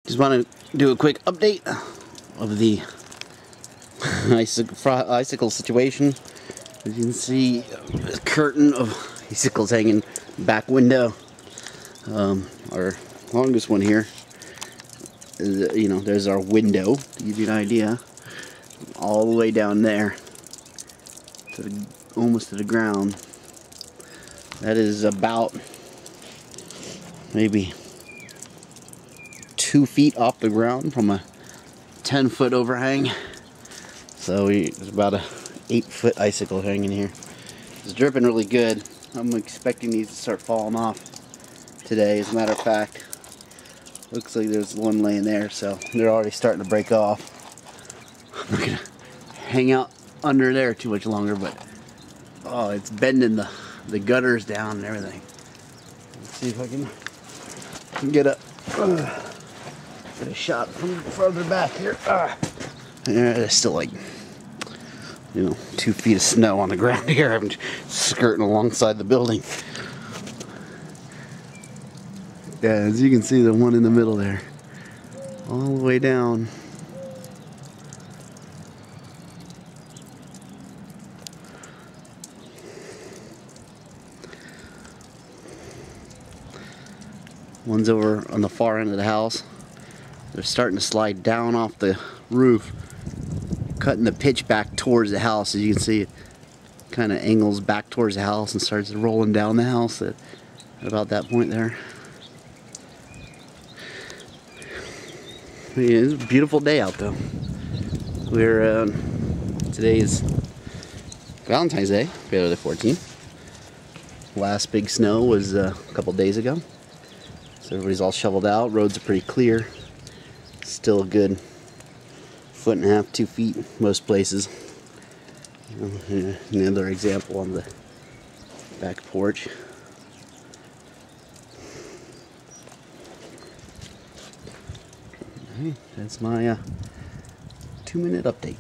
Just want to do a quick update of the icicle situation. As you can see, a curtain of icicles hanging back window. Our longest one here is, there's our window, to give you an idea, all the way down there, to almost to the ground. That is about maybe 2 feet off the ground from a 10-foot overhang. So it's about a 8-foot icicle hanging here. It's dripping really good. I'm expecting these to start falling off today. As a matter of fact, looks like there's one laying there, so they're already starting to break off. I'm not gonna hang out under there too much longer, but oh, it's bending the gutters down and everything. Let's see if I can get a shot from further back here. There's still like 2 feet of snow on the ground here. I'm skirting alongside the building. Yeah, as you can see, the one in the middle there, all the way down. One's over on the far end of the house. They're starting to slide down off the roof, cutting the pitch back towards the house. As you can see, it kind of angles back towards the house and starts rolling down the house at about that point there. Yeah, it's a beautiful day out though. Today is Valentine's Day, February the 14th. Last big snow was a couple days ago. So everybody's all shoveled out. Roads are pretty clear. Still a good 1.5 to 2 feet most places. Another example on the back porch. Okay, that's my 2-minute update.